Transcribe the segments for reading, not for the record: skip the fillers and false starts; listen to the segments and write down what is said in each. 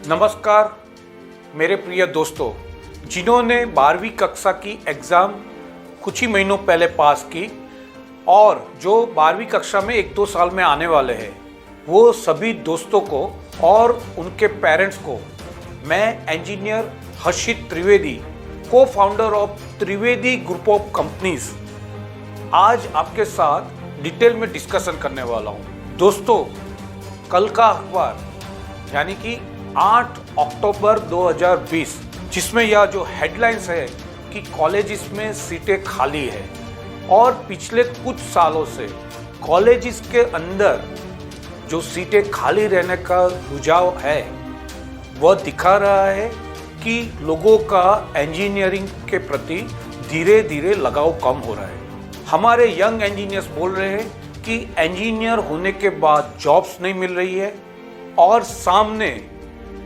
नमस्कार मेरे प्रिय दोस्तों, जिन्होंने 12वीं कक्षा की एग्ज़ाम कुछ ही महीनों पहले पास की और जो 12वीं कक्षा में 1-2 साल में आने वाले हैं, वो सभी दोस्तों को और उनके पेरेंट्स को मैं इंजीनियर हर्षित त्रिवेदी, को founder of Trivedi group of companies, आज आपके साथ डिटेल में डिस्कशन करने वाला हूँ। दोस्तों, कल का अखबार यानी कि 8 अक्टूबर 2020, जिसमें यह जो हेडलाइंस है कि कॉलेजेस में सीटें खाली है और पिछले कुछ सालों से कॉलेजेस के अंदर जो सीटें खाली रहने का रुझाव है, वह दिखा रहा है कि लोगों का इंजीनियरिंग के प्रति धीरे धीरे लगाव कम हो रहा है। हमारे यंग इंजीनियर्स बोल रहे हैं कि इंजीनियर होने के बाद जॉब्स नहीं मिल रही है और सामने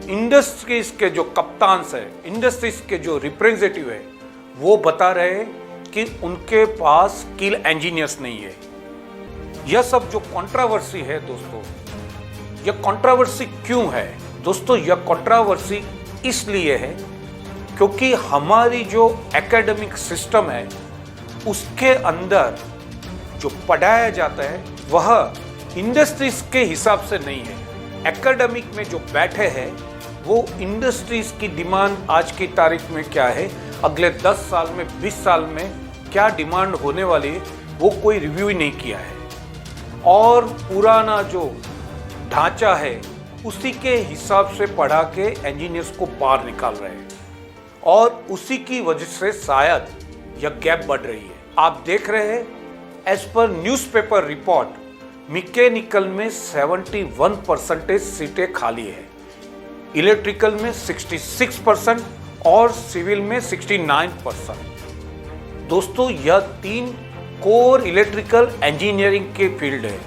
इंडस्ट्रीज के जो कप्तान्स है, इंडस्ट्रीज के जो रिप्रेजेंटेटिव है, वो बता रहे हैं कि उनके पास स्किल इंजीनियर्स नहीं है। यह सब जो कंट्रोवर्सी है दोस्तों, यह कंट्रोवर्सी क्यों है? दोस्तों, यह कंट्रोवर्सी इसलिए है क्योंकि हमारी जो एकेडमिक सिस्टम है, उसके अंदर जो पढ़ाया जाता है वह इंडस्ट्रीज के हिसाब से नहीं है। एकेडमिक में जो बैठे हैं वो इंडस्ट्रीज की डिमांड आज की तारीख में क्या है, अगले 10 साल में 20 साल में क्या डिमांड होने वाली है, वो कोई रिव्यू ही नहीं किया है और पुराना जो ढांचा है उसी के हिसाब से पढ़ा के इंजीनियर्स को बाहर निकाल रहे हैं और उसी की वजह से शायद यह गैप बढ़ रही है। आप देख रहे हैं, as per newspaper report, mechanical में 71% सीटें खाली है, इलेक्ट्रिकल में 66% और सिविल में 69%। दोस्तों, यह 3 कोर इलेक्ट्रिकल इंजीनियरिंग के फील्ड है।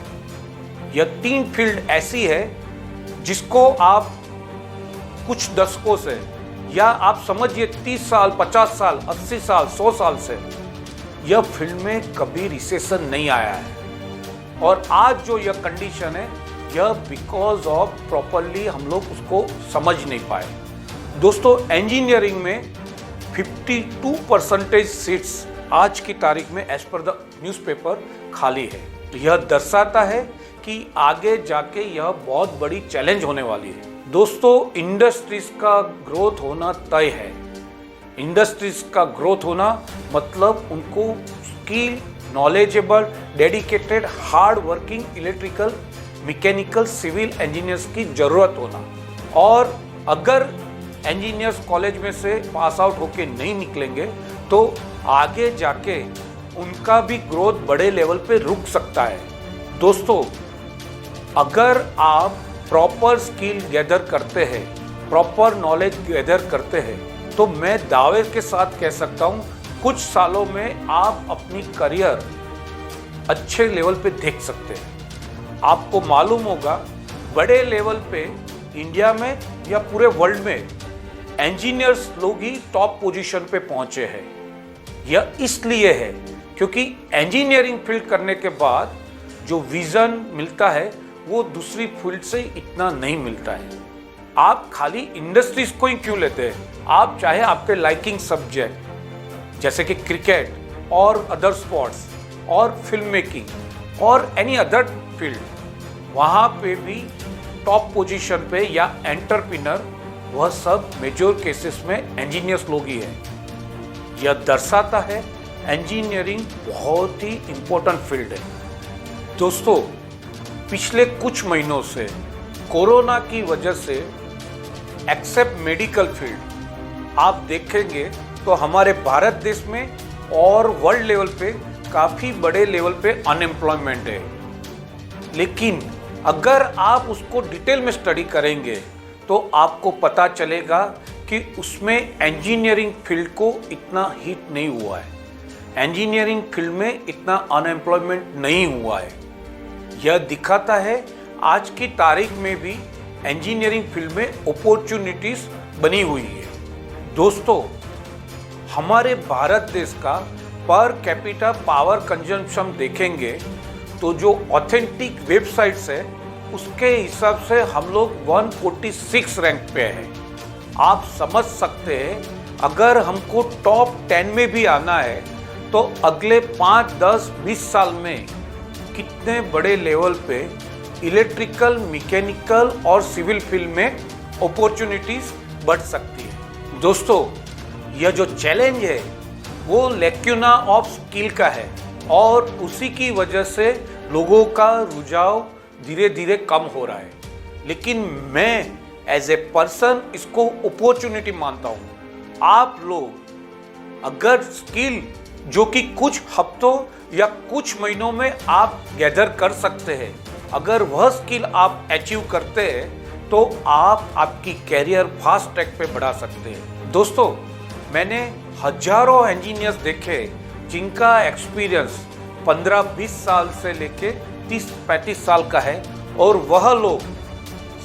यह 3 फील्ड ऐसी है जिसको आप कुछ दशकों से, या आप समझिए 30 साल, 50 साल, 80 साल, 100 साल से यह फील्ड में कभी रिसेशन नहीं आया है और आज जो यह कंडीशन है, यह बिकॉज ऑफ प्रॉपरली हम लोग उसको समझ नहीं पाए। दोस्तों, इंजीनियरिंग में 52% सीट्स आज की तारीख में एज पर द न्यूज़पेपर खाली है। तो यह दर्शाता है कि आगे जाके यह बहुत बड़ी चैलेंज होने वाली है। दोस्तों, इंडस्ट्रीज का ग्रोथ होना तय है। इंडस्ट्रीज का ग्रोथ होना मतलब उनको skill, knowledgeable, dedicated, hard working electrical, mechanical, civil engineers की ज़रूरत होना। और अगर इंजीनियर्स कॉलेज में से पास आउट होके नहीं निकलेंगे तो आगे जाके उनका भी ग्रोथ बड़े लेवल पे रुक सकता है। दोस्तों, अगर आप प्रॉपर स्किल गैदर करते हैं, प्रॉपर नॉलेज गैदर करते हैं, तो मैं दावे के साथ कह सकता हूँ कुछ सालों में आप अपनी करियर अच्छे लेवल पे देख सकते हैं। आपको मालूम होगा, बड़े लेवल पे इंडिया में या पूरे वर्ल्ड में इंजीनियर्स लोग ही टॉप पोजीशन पे पहुंचे हैं। यह इसलिए है क्योंकि इंजीनियरिंग फील्ड करने के बाद जो विजन मिलता है वो दूसरी फील्ड से इतना नहीं मिलता है। आप खाली इंडस्ट्रीज को ही क्यों लेते हैं? आप चाहे आपके लाइकिंग सब्जेक्ट जैसे कि क्रिकेट और अदर स्पोर्ट्स और फिल्म मेकिंग और एनी अदर फील्ड, वहाँ पे भी टॉप पोजीशन पे या एंटरप्रेन्योर, वह सब मेजर केसेस में इंजीनियर्स लोग ही हैं। यह दर्शाता है इंजीनियरिंग बहुत ही इम्पोर्टेंट फील्ड है। दोस्तों, पिछले कुछ महीनों से कोरोना की वजह से एक्सेप्ट मेडिकल फील्ड आप देखेंगे तो हमारे भारत देश में और वर्ल्ड लेवल पे काफ़ी बड़े लेवल पे अनएम्प्लॉयमेंट है। लेकिन अगर आप उसको डिटेल में स्टडी करेंगे तो आपको पता चलेगा कि उसमें इंजीनियरिंग फील्ड को इतना हिट नहीं हुआ है, इंजीनियरिंग फील्ड में इतना अनएम्प्लॉयमेंट नहीं हुआ है। यह दिखाता है आज की तारीख में भी इंजीनियरिंग फील्ड में अपॉर्चुनिटीज बनी हुई है। दोस्तों, हमारे भारत देश का पर कैपिटा पावर कंजम्पशन देखेंगे तो जो ऑथेंटिक वेबसाइट्स है उसके हिसाब से हम लोग 146 रैंक पे हैं। आप समझ सकते हैं अगर हमको टॉप 10 में भी आना है तो अगले 5, 10, 20 साल में कितने बड़े लेवल पे इलेक्ट्रिकल, मैकेनिकल और सिविल फील्ड में अपॉर्चुनिटीज बढ़ सकती है। दोस्तों, यह जो चैलेंज है वो लैक्यूना ऑफ स्किल का है और उसी की वजह से लोगों का रुझाव धीरे धीरे कम हो रहा है। लेकिन मैं एज ए पर्सन इसको अपॉर्चुनिटी मानता हूँ। आप लोग अगर स्किल जो कि कुछ हफ्तों या कुछ महीनों में आप गैदर कर सकते हैं, अगर वह स्किल आप अचीव करते हैं तो आप आपकी कैरियर फास्ट ट्रैक पे बढ़ा सकते हैं। दोस्तों, मैंने हजारों इंजीनियर्स देखे जिनका एक्सपीरियंस 15-20 साल से लेके 30-35 साल का है और वह लोग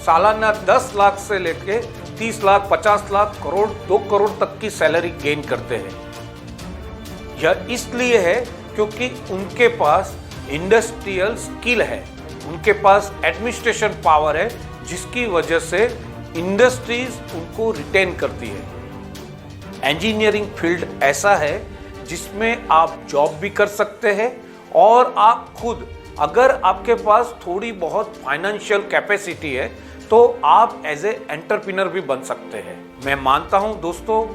सालाना 10 लाख से लेके 30 लाख, 50 लाख, करोड़, 2 करोड़ तक की सैलरी गेन करते हैं। यह इसलिए है क्योंकि उनके पास इंडस्ट्रियल स्किल है, उनके पास एडमिनिस्ट्रेशन पावर है, जिसकी वजह से इंडस्ट्रीज उनको रिटेन करती है। इंजीनियरिंग फील्ड ऐसा है जिसमें आप जॉब भी कर सकते हैं और आप खुद, अगर आपके पास थोड़ी बहुत फाइनेंशियल कैपेसिटी है तो आप एज ए एंटरप्रेन्योर भी बन सकते हैं। मैं मानता हूं दोस्तों,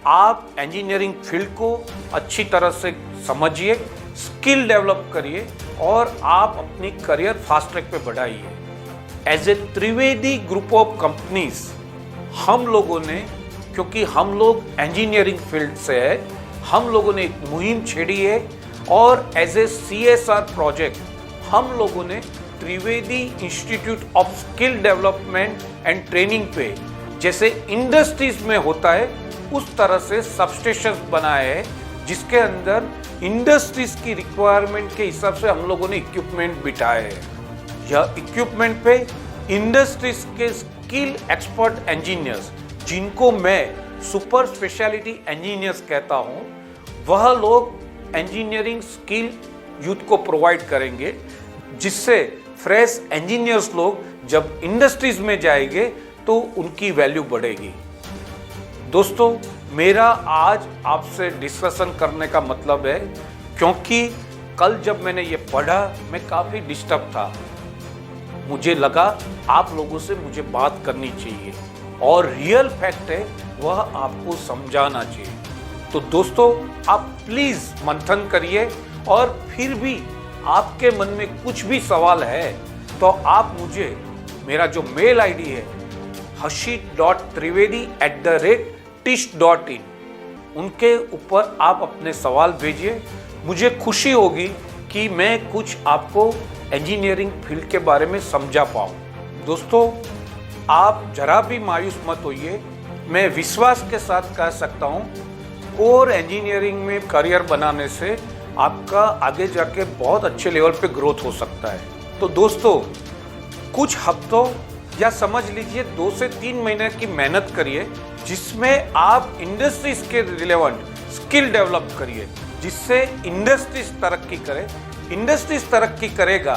आप इंजीनियरिंग फील्ड को अच्छी तरह से समझिए, स्किल डेवलप करिए और आप अपनी करियर फास्ट ट्रैक पे बढ़ाइए। As a Trivedi group of companies हम लोगों ने, क्योंकि हम लोग इंजीनियरिंग फील्ड से है, हम लोगों ने एक मुहिम छेड़ी है और एज ए CSR प्रोजेक्ट हम लोगों ने Trivedi institute of skill development and training पे, जैसे इंडस्ट्रीज में होता है उस तरह से सबस्टेशंस बनाए हैं, जिसके अंदर इंडस्ट्रीज की रिक्वायरमेंट के हिसाब से हम लोगों ने इक्विपमेंट बिठाए हैं। यह इक्विपमेंट पे इंडस्ट्रीज के स्किल एक्सपर्ट इंजीनियर्स, जिनको मैं सुपर स्पेशलिटी इंजीनियर्स कहता हूं, वह लोग इंजीनियरिंग स्किल यूथ को प्रोवाइड करेंगे, जिससे फ्रेश इंजीनियर्स लोग जब इंडस्ट्रीज में जाएंगे तो उनकी वैल्यू बढ़ेगी। दोस्तों, मेरा आज आपसे डिस्कशन करने का मतलब है क्योंकि कल जब मैंने ये पढ़ा मैं काफ़ी डिस्टर्ब था। मुझे लगा आप लोगों से मुझे बात करनी चाहिए और रियल फैक्ट है वह आपको समझाना चाहिए। तो दोस्तों, आप प्लीज़ मंथन करिए और फिर भी आपके मन में कुछ भी सवाल है तो आप मुझे, मेरा जो मेल आईडी है hashit.trivedi@tish.in, उनके ऊपर आप अपने सवाल भेजिए। मुझे खुशी होगी कि मैं कुछ आपको इंजीनियरिंग फील्ड के बारे में समझा पाऊँ। दोस्तों, आप जरा भी मायूस मत होइए। मैं विश्वास के साथ कह सकता हूँ, कोर इंजीनियरिंग में करियर बनाने से आपका आगे जाके बहुत अच्छे लेवल पे ग्रोथ हो सकता है। तो दोस्तों, कुछ हफ्तों या समझ लीजिए 2 से 3 महीने की मेहनत करिए, जिसमें आप इंडस्ट्रीज के रिलेवेंट स्किल डेवलप करिए, जिससे इंडस्ट्रीज तरक्की करे। इंडस्ट्रीज तरक्की करेगा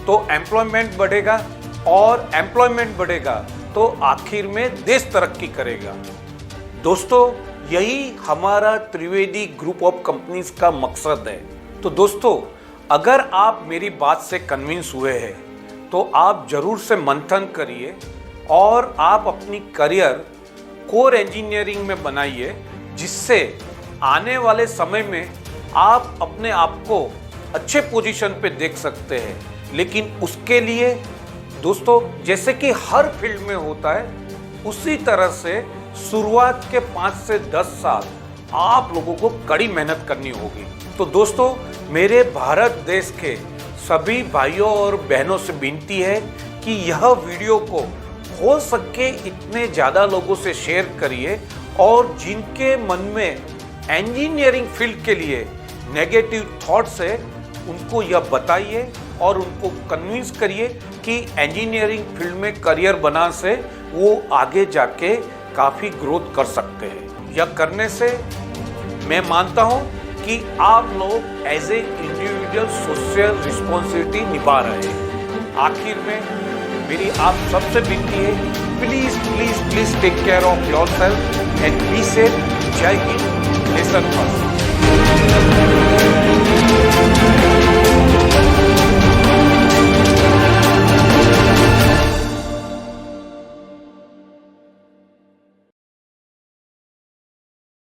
तो एम्प्लॉयमेंट बढ़ेगा और एम्प्लॉयमेंट बढ़ेगा तो आखिर में देश तरक्की करेगा। दोस्तों, यही हमारा त्रिवेदी ग्रुप ऑफ कंपनीज का मकसद है। तो दोस्तों, अगर आप मेरी बात से कन्विंस हुए हैं तो आप जरूर से मंथन करिए और आप अपनी करियर कोर इंजीनियरिंग में बनाइए, जिससे आने वाले समय में आप अपने आप को अच्छे पोजीशन पे देख सकते हैं। लेकिन उसके लिए दोस्तों, जैसे कि हर फील्ड में होता है, उसी तरह से शुरुआत के 5 से 10 साल आप लोगों को कड़ी मेहनत करनी होगी। तो दोस्तों, मेरे भारत देश के सभी भाइयों और बहनों से विनती है कि यह वीडियो को हो सके इतने ज़्यादा लोगों से शेयर करिए और जिनके मन में इंजीनियरिंग फील्ड के लिए नेगेटिव थॉट्स है उनको यह बताइए और उनको कन्विंस करिए कि इंजीनियरिंग फील्ड में करियर बनाने से वो आगे जाके काफ़ी ग्रोथ कर सकते हैं। यह करने से मैं मानता हूं कि आप लोग as a individual social responsibility निभा रहे हैं। आखिर में मेरी आप सबसे विनती है, please please please take care of your self and be safe. जय हिंद, नेशन फर्स्ट।